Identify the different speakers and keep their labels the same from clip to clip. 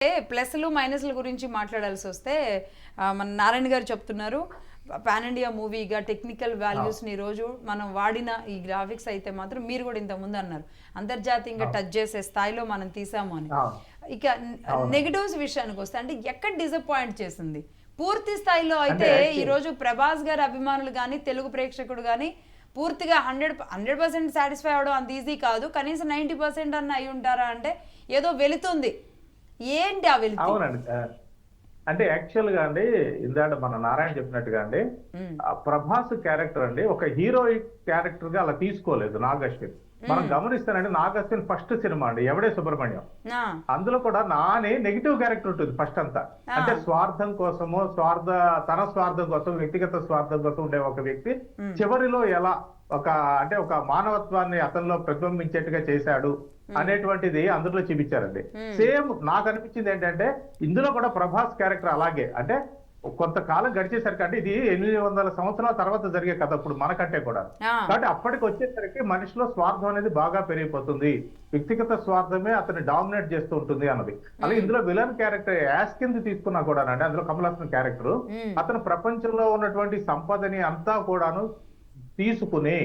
Speaker 1: ప్లస్లు మైనస్ల గురించి మాట్లాడాల్సి వస్తే మన నారాయణ గారు చెప్తున్నారు పాన్ ఇండియా మూవీగా టెక్నికల్ వాల్యూస్ని ఈరోజు మనం వాడిన ఈ గ్రాఫిక్స్ అయితే మాత్రం మీరు కూడా ఇంతకుముందు అన్నారు అంతర్జాతీయంగా టచ్ చేసే స్థాయిలో మనం తీసాము అని. ఇక నెగిటివ్స్ విషయానికి వస్తే అంటే ఎక్కడ డిసప్పాయింట్ చేసింది పూర్తి స్థాయిలో అయితే ఈరోజు ప్రభాస్ గారి అభిమానులు కానీ తెలుగు ప్రేక్షకుడు కానీ పూర్తిగా 100% సాటిస్ఫై అవడం అంత ఈజీ కాదు, కనీసం 90% అన్న అయి ఉంటారా అంటే ఏదో వెళుతుంది. ఏంటి ఆ వెళుతు?
Speaker 2: అవునండి, అంటే యాక్చువల్ గా అండి ఇందాక మన నారాయణ చెప్పినట్టుగా అండి ప్రభాస్ క్యారెక్టర్ అండి ఒక హీరోయిక్ క్యారెక్టర్ గా అలా తీసుకోలేదు నాగ్ అశ్విన్. మనం గమనిస్తానండి నాగ్ అశ్విన్ ఫస్ట్ సినిమా అండి ఎవడే సుబ్రహ్మణ్యం, అందులో కూడా నాని నెగిటివ్ క్యారెక్టర్ ఉంటుంది ఫస్ట్ అంతా. అంటే స్వార్థం కోసము తన స్వార్థం కోసం వ్యక్తిగత స్వార్థం కోసం ఉండే ఒక వ్యక్తి చివరిలో ఎలా ఒక మానవత్వాన్ని అతనిలో ప్రతిబింబించేట్టుగా చేశాడు అనేటువంటిది అందులో చూపించారండి. సేమ్ నాకు అనిపించింది ఏంటంటే ఇందులో కూడా ప్రభాస్ క్యారెక్టర్ అలాగే, అంటే కొంతకాలం గడిచేసరికి అంటే ఇది 800 సంవత్సరాల తర్వాత జరిగే కథ ఇప్పుడు మనకంటే కూడా, కాబట్టి అప్పటికి వచ్చేసరికి మనిషిలో స్వార్థం అనేది బాగా పెరిగిపోతుంది, వ్యక్తిగత స్వార్థమే అతన్ని డామినేట్ చేస్తూ ఉంటుంది అన్నది. అలాగే ఇందులో విలన్ క్యారెక్టర్ యాస్ కింద తీసుకున్నా కూడా అండి అందులో కమల్ హాసన్ క్యారెక్టర్ అతను ప్రపంచంలో ఉన్నటువంటి సంపదని అంతా కూడాను తీసుకుని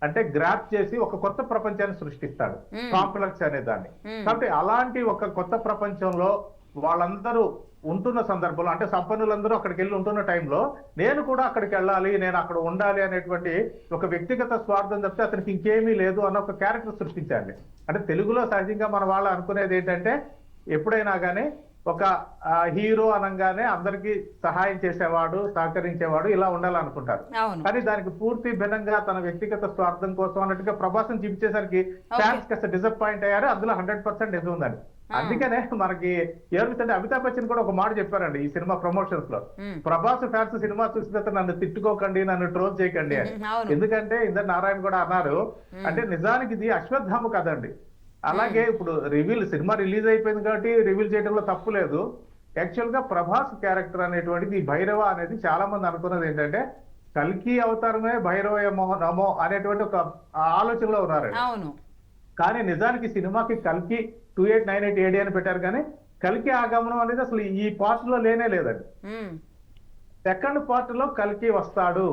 Speaker 2: అంటే గ్రాప్ చేసి ఒక కొత్త ప్రపంచాన్ని సృష్టిస్తాడు, కాంప్లెక్స్ అనే దాన్ని. కాబట్టి అలాంటి ఒక కొత్త ప్రపంచంలో వాళ్ళందరూ ఉంటున్న సందర్భంలో అంటే సంపన్నులందరూ అక్కడికి వెళ్ళి ఉంటున్న టైంలో నేను కూడా అక్కడికి వెళ్ళాలి, నేను అక్కడ ఉండాలి అనేటువంటి ఒక వ్యక్తిగత స్వార్థం తప్పితే అతనికి ఇంకేమీ లేదు అన్న ఒక క్యారెక్టర్ సృష్టించాలి. అంటే తెలుగులో సహజంగా మన వాళ్ళు అనుకునేది ఏంటంటే ఎప్పుడైనా కానీ ఒక హీరో అనగానే అందరికి సహాయం చేసేవాడు, సహకరించేవాడు ఇలా ఉండాలనుకుంటారు. కానీ దానికి పూర్తి భిన్నంగా తన వ్యక్తిగత స్వార్థం కోసం అన్నట్టుగా ప్రభాసం చూపించేసరికి ఫ్యాన్స్ కాస్త డిసప్పాయింట్ అయ్యారు. అందులో 100% నిజం ఉందండి. అందుకనే మనకి ఏమిటంటే అమితాబ్ బచ్చన్ కూడా ఒక మాట చెప్పారండి ఈ సినిమా ప్రమోషన్స్ లో, ప్రభాస్ ఫ్యాన్స్ సినిమా చూసిన తర్వాత నన్ను తిట్టుకోకండి, నన్ను ట్రోల్ చేయకండి అని. ఎందుకంటే ఇందరు నారాయణ కూడా అన్నారు అంటే నిజానికి ఇది అశ్వత్థామ కదండి. అలాగే ఇప్పుడు సినిమా రిలీజ్ అయిపోయింది కాబట్టి రివీల్ చేయడంలో తప్పు లేదు. యాక్చువల్ గా ప్రభాస్ క్యారెక్టర్ అనేటువంటిది భైరవ అనేది చాలా మంది అనుకున్నది ఏంటంటే కల్కి అవతారమే భైరవ నమో అనేటువంటి ఒక ఆలోచనలో ఉన్నారండి. కానీ నిజానికి సినిమాకి కల్కి 2898 AD అని పెట్టారు, కానీ కల్కి ఆగమనం అనేది అసలు ఈ పార్ట్ లో లేనే లేదండి. సెకండ్ పార్ట్ లో కల్కి వస్తాడు,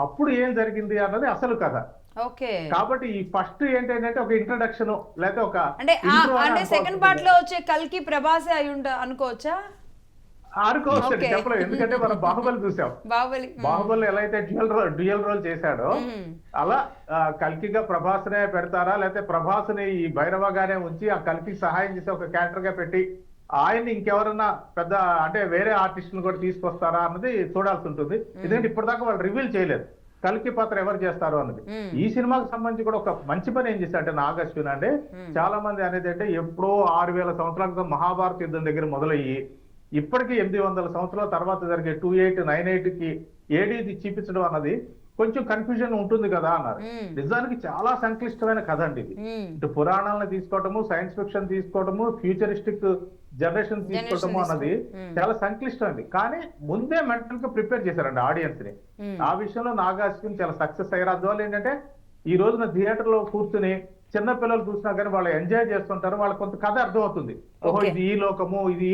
Speaker 2: అప్పుడు ఏం జరిగింది అన్నది అసలు కథ. కాబట్టి ఈ ఫస్ట్ ఏంటంటే ఒక ఇంట్రడక్షన్ లేకపోతే ఒక
Speaker 1: అంటే సెకండ్ పార్ట్ లో వచ్చే కల్కి ప్రభాసే అయి అనుకోవచ్చా?
Speaker 2: అనుకోవచ్చు, చెప్పలేదు. ఎందుకంటే మనం బాహుబలి చూసాం, బాహుబలి ఎలా అయితే డ్యూయల్ రోల్ చేశాడో అలా కల్కిగా ప్రభాస్నే పెడతారా లేకపోతే ప్రభాస్ని ఈ భైరవగానే ఉంచి ఆ కల్కి సహాయం చేసే ఒక క్యారెక్టర్ గా పెట్టి ఆయన్ని ఇంకెవరన్నా పెద్ద అంటే వేరే ఆర్టిస్టులు కూడా తీసుకొస్తారా అన్నది చూడాల్సి ఉంటుంది. ఎందుకంటే ఇప్పటిదాకా వాళ్ళు రివీల్ చేయలేదు కల్కి పాత్ర ఎవరు చేస్తారు అన్నది. ఈ సినిమాకి సంబంధించి కూడా ఒక మంచి పని ఏం చేశారంటే నాగ్ అశ్విన్ అంటే చాలా మంది అనేది అంటే ఎప్పుడో 6000 సంవత్సరాల క్రితం మహాభారత యుద్ధం దగ్గర మొదలయ్యి ఇప్పటికీ 800 సంవత్సరాల తర్వాత జరిగే 2898 కి ఏడీది చూపించడం అన్నది కొంచెం కన్ఫ్యూజన్ ఉంటుంది కదా అన్నారు. నిజానికి చాలా సంక్లిష్టమైన కథ అండి ఇది. ఇటు పురాణాలను తీసుకోవటము, సైన్స్ ఫిక్షన్ తీసుకోవటము, ఫ్యూచరిస్టిక్ జనరేషన్ తీసుకోవటము అన్నది చాలా సంక్లిష్టం అండి. కానీ ముందే మెంటల్ గా ప్రిపేర్ చేశారండి ఆడియన్స్ ని. ఆ విషయంలో నాగ్ అశ్విన్ చాలా సక్సెస్ అయ్యారు. అందువల్ల ఏంటంటే ఈ రోజున థియేటర్ లో కూర్చుని చిన్న పిల్లలు చూసినా కానీ వాళ్ళు ఎంజాయ్ చేస్తుంటారు, వాళ్ళకి కొంత కథ అర్థం అవుతుంది. ఓహో ఇది ఈ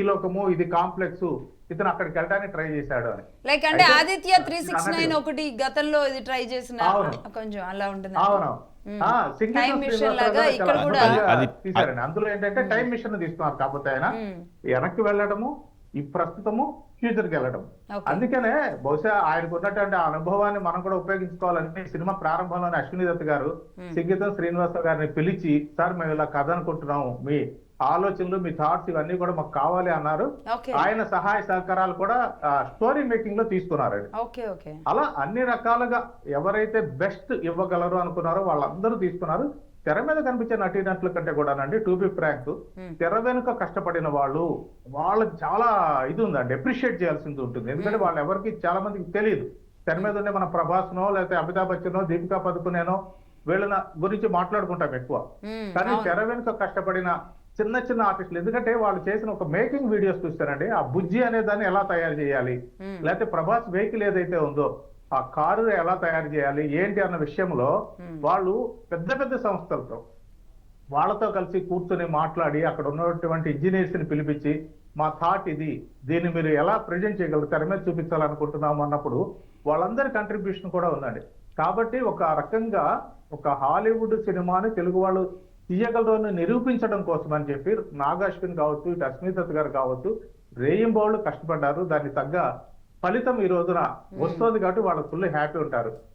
Speaker 2: లోకము, ఇది కాంప్లెక్స్, ఇతను అక్కడికి వెళ్ళడానికి ట్రై చేశాడు అని.
Speaker 1: లైక్ అంటే ఆదిత్య 369 ఒకటి గతంలో ఇది ట్రై చేసిన కొంచెం అలా ఉంటుంది.
Speaker 2: తీశారండి. అందులో ఏంటంటే టైం మిషన్ తీసుకున్నారు, కాకపోతే ఆయన వెనక్కి వెళ్ళడము, ఈ ప్రస్తుతము, ఫ్యూచర్ కి వెళ్ళడం. అందుకనే బహుశా ఆయనకు ఉన్నటువంటి అనుభవాన్ని మనం కూడా ఉపయోగించుకోవాలని సినిమా ప్రారంభంలోనే అశ్విని దత్ గారు సంగీతం శ్రీనివాస గారిని పిలిచి సార్ మేము ఇలా కథ అనుకుంటున్నాము, మీ ఆలోచనలు మీ థాట్స్ ఇవన్నీ కూడా మాకు కావాలి అన్నారు. ఆయన సహాయ సహకారాలు కూడా స్టోరీ మేకింగ్ లో తీసుకున్నారండి. అలా అన్ని రకాలుగా ఎవరైతే బెస్ట్ ఇవ్వగలరు అనుకున్నారో వాళ్ళందరూ తీసుకున్నారు. తెర మీద కనిపించే నటీనటుల కంటే కూడానండి టు బి ఫ్రాంక్ తెర వెనుక కష్టపడిన వాళ్ళకి చాలా ఇది ఉందండి, అప్రిషియేట్ చేయాల్సింది ఉంటుంది. ఎందుకంటే వాళ్ళు ఎవరికి చాలా మందికి తెలియదు. తెర మీద ఉండే మన ప్రభాస్నో లేకపోతే అమితాబ్ బచ్చనో దీపికా పదుకునేనో వీళ్ళ గురించి మాట్లాడుకుంటాం ఎక్కువ, కానీ తెర వెనుక కష్టపడిన చిన్న చిన్న ఆర్టిస్టులు, ఎందుకంటే వాళ్ళు చేసిన ఒక మేకింగ్ వీడియోస్ చూస్తారండి, ఆ బుజ్జి అనే దాన్ని ఎలా తయారు చేయాలి, లేకపోతే ప్రభాస్ వెహికల్ ఏదైతే ఉందో ఆ కారు ఎలా తయారు చేయాలి ఏంటి అన్న విషయంలో వాళ్ళు పెద్ద పెద్ద సంస్థలతో వాళ్ళతో కలిసి కూర్చొని మాట్లాడి అక్కడ ఉన్నటువంటి ఇంజనీర్స్ ని పిలిపించి మా థాట్ ఇది, దీన్ని మీరు ఎలా ప్రజెంట్ చేయగలరు, తెర మీద చూపించాలనుకుంటున్నాము అన్నప్పుడు వాళ్ళందరి కంట్రిబ్యూషన్ కూడా ఉందండి. కాబట్టి ఒక రకంగా ఒక హాలీవుడ్ సినిమాని తెలుగు వాళ్ళు తీయగలరు అని నిరూపించడం కోసం అని చెప్పి నాగ్ అశ్విన్ కావచ్చు, ఇటు అస్మితత్ గారు కావచ్చు, రేయింబౌళ్ళు కష్టపడ్డారు. దానికి తగ్గ ఫలితం ఈ రోజున వస్తుంది కాబట్టి వాళ్ళు ఫుల్ హ్యాపీ ఉంటారు.